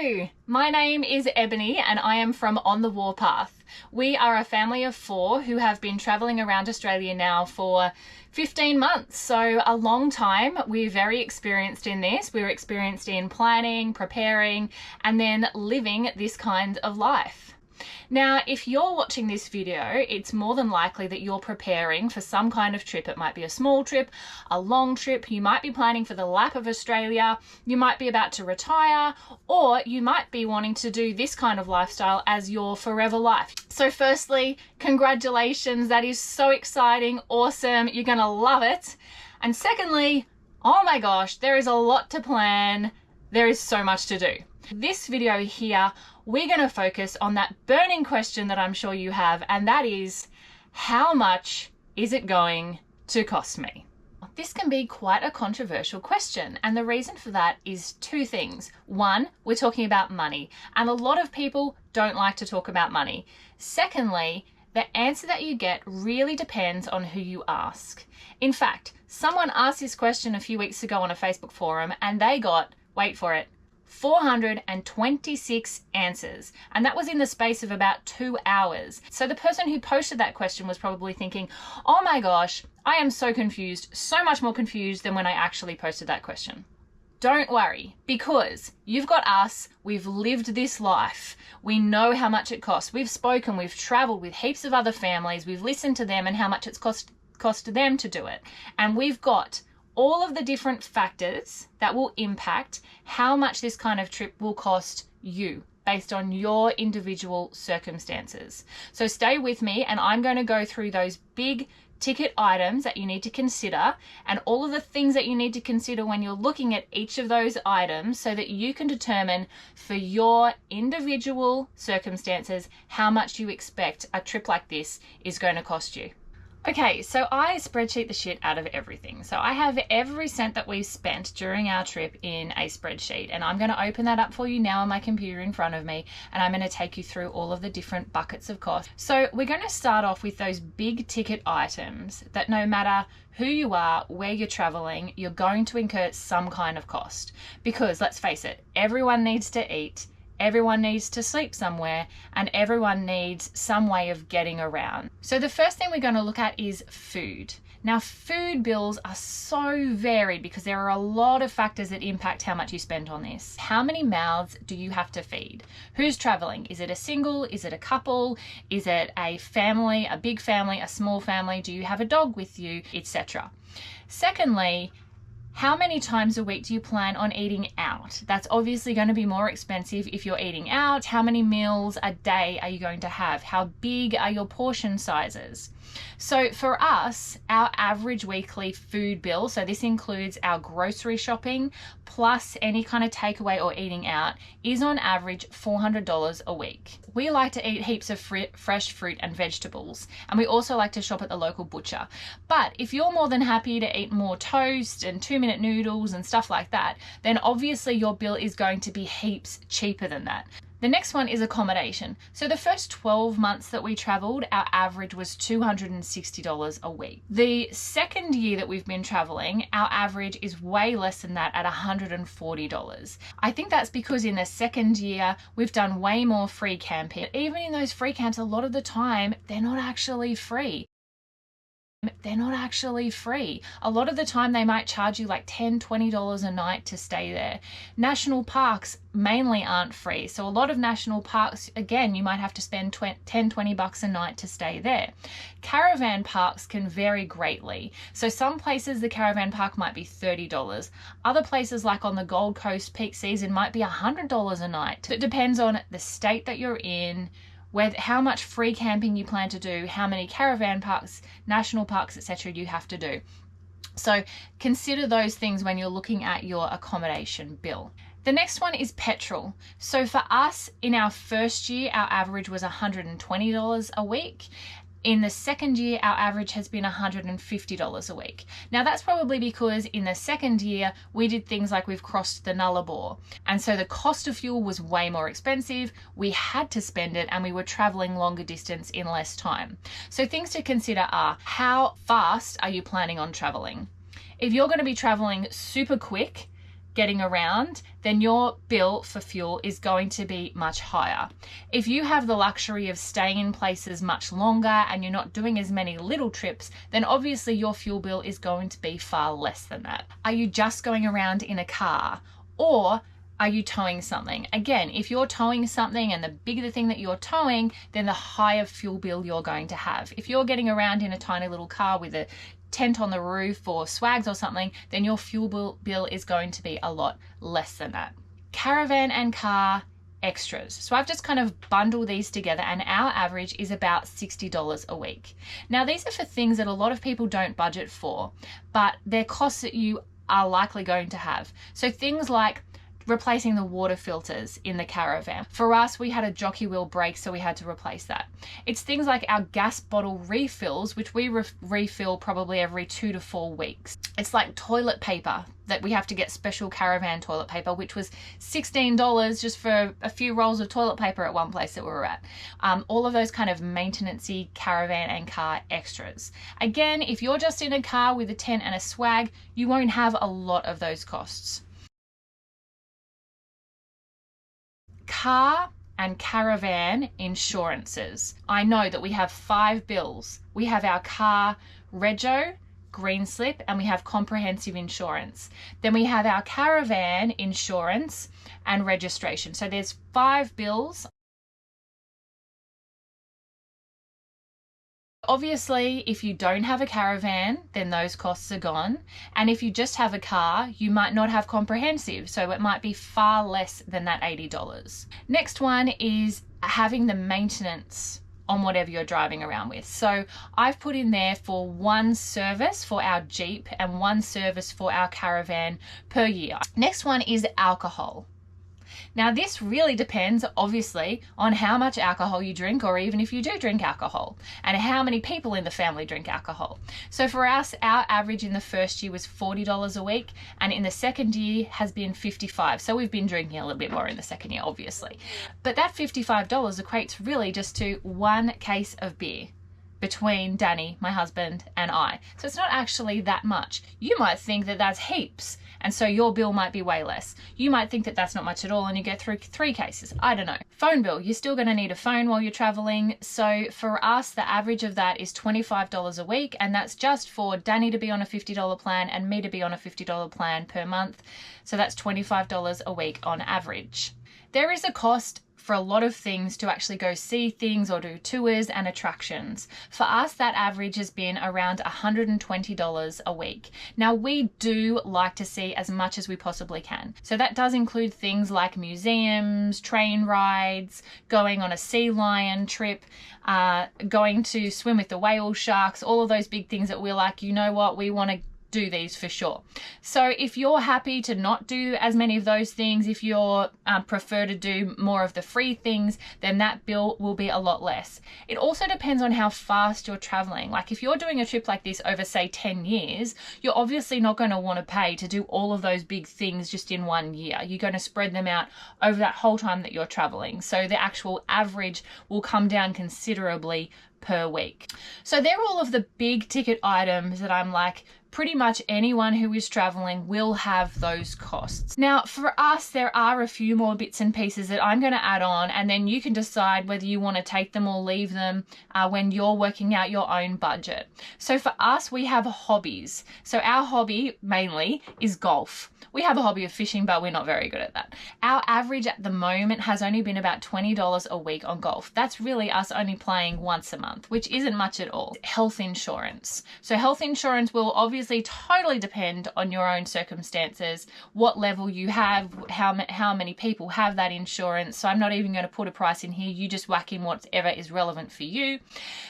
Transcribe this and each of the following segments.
Hello, my name is Ebony and I am from On the Warpath. We are a family of 4 who have been traveling around Australia now for 15 months, so a long time. We're very experienced in this. We're experienced in planning, preparing, and then living this kind of life. Now, if you're watching this video, it's more than likely that you're preparing for some kind of trip. It might be a small trip, a long trip, you might be planning for the lap of Australia, you might be about to retire, or you might be wanting to do this kind of lifestyle as your forever life. So firstly, congratulations, that is so exciting, awesome, you're gonna love it. And secondly, oh my gosh, there is a lot to plan, there is so much to do. This video here, we're going to focus on that burning question that I'm sure you have, and that is, how much is it going to cost me? This can be quite a controversial question, and the reason for that is 2 things. 1, we're talking about money, and a lot of people don't like to talk about money. Secondly, the answer that you get really depends on who you ask. In fact, someone asked this question a few weeks ago on a Facebook forum, and they got, wait for it, 426 answers, and that was in the space of about 2 hours. So the person who posted that question was probably thinking, oh my gosh, I am so confused, so much more confused than when I actually posted that question. Don't worry, because you've got us, we've lived this life, we know how much it costs, we've spoken, we've traveled with heaps of other families, we've listened to them and how much it's cost them to do it, and we've got all of the different factors that will impact how much this kind of trip will cost you based on your individual circumstances. So stay with me and I'm going to go through those big ticket items that you need to consider and all of the things that you need to consider when you're looking at each of those items so that you can determine for your individual circumstances how much you expect a trip like this is going to cost you. Okay, so I spreadsheet the shit out of everything. So I have every cent that we've spent during our trip in a spreadsheet, and I'm going to open that up for you now on my computer in front of me, and I'm going to take you through all of the different buckets of cost. So we're going to start off with those big ticket items that no matter who you are, where you're traveling, you're going to incur some kind of cost. Because let's face it, everyone needs to eat, everyone needs to sleep somewhere, and everyone needs some way of getting around. So the first thing we're going to look at is food. Now, food bills are so varied because there are a lot of factors that impact how much you spend on this. How many mouths do you have to feed? Who's traveling? Is it a single? Is it a couple? Is it a family, a big family, a small family? Do you have a dog with you, etc.? Secondly, how many times a week do you plan on eating out? That's obviously going to be more expensive if you're eating out. How many meals a day are you going to have? How big are your portion sizes? So for us, our average weekly food bill, so this includes our grocery shopping plus any kind of takeaway or eating out, is on average $400 a week. We like to eat heaps of fresh fruit and vegetables, and we also like to shop at the local butcher. But if you're more than happy to eat more toast and 2-minute noodles and stuff like that, then obviously your bill is going to be heaps cheaper than that. The next one is accommodation. So the first 12 months that we traveled, our average was $260 a week. The second year that we've been traveling, our average is way less than that at $140. I think that's because in the second year, we've done way more free camping. Even in those free camps, a lot of the time, they're not actually free. They're not actually free. A lot of the time they might charge you like $10, $20 a night to stay there. National parks mainly aren't free. So a lot of national parks, again, you might have to spend $10, $20 a night to stay there. Caravan parks can vary greatly. So some places the caravan park might be $30. Other places like on the Gold Coast peak season might be $100 a night. It depends on the state that you're in, how much free camping you plan to do, how many caravan parks, national parks, etc. you have to do. So consider those things when you're looking at your accommodation bill. The next one is petrol. So for us, in our first year, our average was $120 a week. In the second year, our average has been $150 a week. Now that's probably because in the second year, we did things like we've crossed the Nullarbor. And so the cost of fuel was way more expensive. We had to spend it and we were traveling longer distance in less time. So things to consider are, how fast are you planning on traveling? If you're going to be traveling super quick, getting around, then your bill for fuel is going to be much higher. If you have the luxury of staying in places much longer and you're not doing as many little trips, then obviously your fuel bill is going to be far less than that. Are you just going around in a car, or are you towing something? Again, if you're towing something and the bigger the thing that you're towing, then the higher fuel bill you're going to have. If you're getting around in a tiny little car with a tent on the roof or swags or something, then your fuel bill is going to be a lot less than that. Caravan and Car Extras. So I've just kind of bundled these together, and our average is about $60 a week. Now these are for things that a lot of people don't budget for, but they're costs that you are likely going to have. So things like replacing the water filters in the caravan. For us, we had a jockey wheel break, so we had to replace that. It's things like our gas bottle refills, which we refill probably every 2 to 4 weeks. It's like toilet paper, that we have to get special caravan toilet paper, which was $16 just for a few rolls of toilet paper at one place that we were at. All of those kind of maintenance-y caravan and car extras. Again, if you're just in a car with a tent and a swag, you won't have a lot of those costs. Car and caravan insurances. I know that we have 5 bills. We have our car rego, green slip, and we have comprehensive insurance. Then we have our caravan insurance and registration. So there's 5 bills. Obviously, if you don't have a caravan, then those costs are gone. And if you just have a car, you might not have comprehensive, so it might be far less than that $80. Next one is having the maintenance on whatever you're driving around with. So I've put in there for 1 service for our Jeep and 1 service for our caravan per year. Next one is alcohol. Now this really depends, obviously, on how much alcohol you drink, or even if you do drink alcohol, and how many people in the family drink alcohol. So for us, our average in the first year was $40 a week, and in the second year has been $55. So we've been drinking a little bit more in the second year, obviously. But that $55 equates really just to 1 case of beer between Danny, my husband, and I. So it's not actually that much. You might think that that's heaps, and so your bill might be way less. You might think that that's not much at all and you get through 3 cases. I don't know. Phone bill. You're still going to need a phone while you're traveling. So for us, the average of that is $25 a week, and that's just for Danny to be on a $50 plan and me to be on a $50 plan per month. So that's $25 a week on average. There is a cost for a lot of things to actually go see things or do tours and attractions. For us, that average has been around $120 a week. Now, we do like to see as much as we possibly can. So that does include things like museums, train rides, going on a sea lion trip, going to swim with the whale sharks, all of those big things that we're like, you know what, we want to do these for sure. So if you're happy to not do as many of those things, if you're prefer to do more of the free things, then that bill will be a lot less. It also depends on how fast you're traveling. Like if you're doing a trip like this over say 10 years, you're obviously not going to want to pay to do all of those big things just in 1 year. You're going to spread them out over that whole time that you're traveling. So the actual average will come down considerably per week. So they're all of the big ticket items that I'm like, pretty much anyone who is traveling will have those costs. Now, for us, there are a few more bits and pieces that I'm going to add on, and then you can decide whether you want to take them or leave them when you're working out your own budget. So for us, we have hobbies. So our hobby mainly is golf. We have a hobby of fishing, but we're not very good at that. Our average at the moment has only been about $20 a week on golf. That's really us only playing once a month, which isn't much at all. Health insurance. So health insurance will obviously totally depend on your own circumstances, what level you have, how many people have that insurance. So I'm not even going to put a price in here. You just whack in whatever is relevant for you.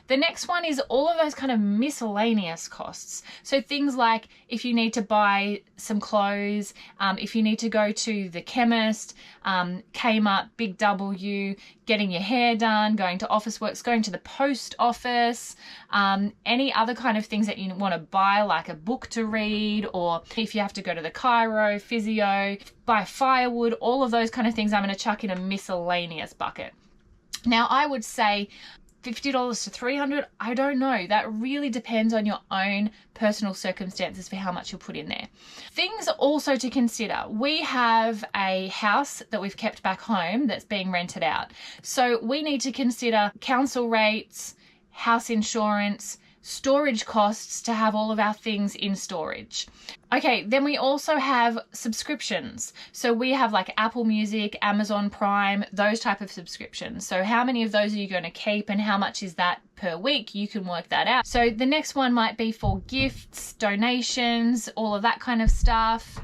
The next one is all of those kind of miscellaneous costs. So things like if you need to buy some clothes, if you need to go to the chemist, Kmart, Big W, getting your hair done, going to Officeworks, going to the post office, any other kind of things that you want to buy, like a book to read, or if you have to go to the chiro, physio, buy firewood, all of those kind of things I'm going to chuck in a miscellaneous bucket. Now, I would say $50 to $300, I don't know. That really depends on your own personal circumstances for how much you'll put in there. Things also to consider. We have a house that we've kept back home that's being rented out. So we need to consider council rates, house insurance, storage costs to have all of our things in storage. Okay, then we also have subscriptions. So we have like Apple Music, Amazon Prime, those type of subscriptions. So how many of those are you going to keep and how much is that per week? You can work that out. So the next one might be for gifts, donations, all of that kind of stuff.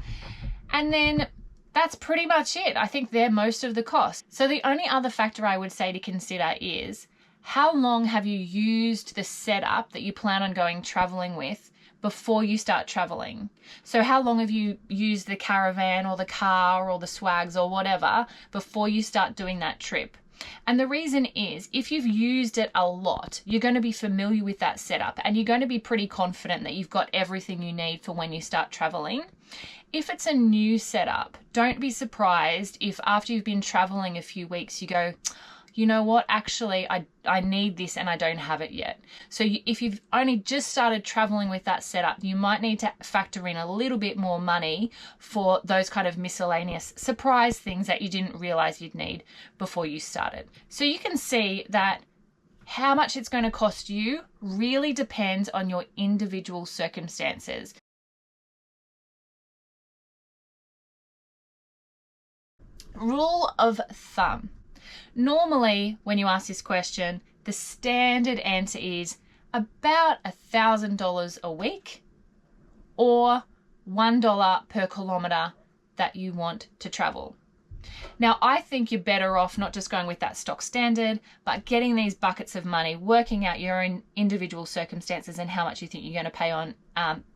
And then that's pretty much it. I think they're most of the costs. So the only other factor I would say to consider is how long have you used the setup that you plan on going traveling with before you start traveling? So how long have you used the caravan or the car or the swags or whatever before you start doing that trip? And the reason is, if you've used it a lot, you're going to be familiar with that setup and you're going to be pretty confident that you've got everything you need for when you start traveling. If it's a new setup, don't be surprised if after you've been traveling a few weeks, you go, you know what, actually, I need this and I don't have it yet. So if you've only just started traveling with that setup, you might need to factor in a little bit more money for those kind of miscellaneous surprise things that you didn't realize you'd need before you started. So you can see that how much it's going to cost you really depends on your individual circumstances. Rule of thumb. Normally, when you ask this question, the standard answer is about $1,000 a week or $1 per kilometer that you want to travel. Now, I think you're better off not just going with that stock standard, but getting these buckets of money, working out your own individual circumstances and how much you think you're going to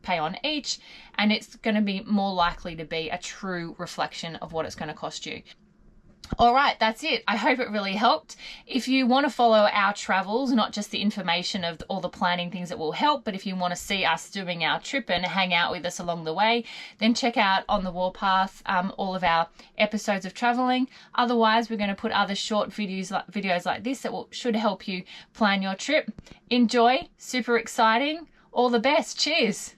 pay on each, and it's going to be more likely to be a true reflection of what it's going to cost you. All right, that's it. I hope it really helped. If you want to follow our travels, not just the information of all the planning things that will help, but if you want to see us doing our trip and hang out with us along the way, then check out on the Warpath all of our episodes of traveling. Otherwise, we're going to put other short videos like this that should help you plan your trip. Enjoy, super exciting. All the best. Cheers.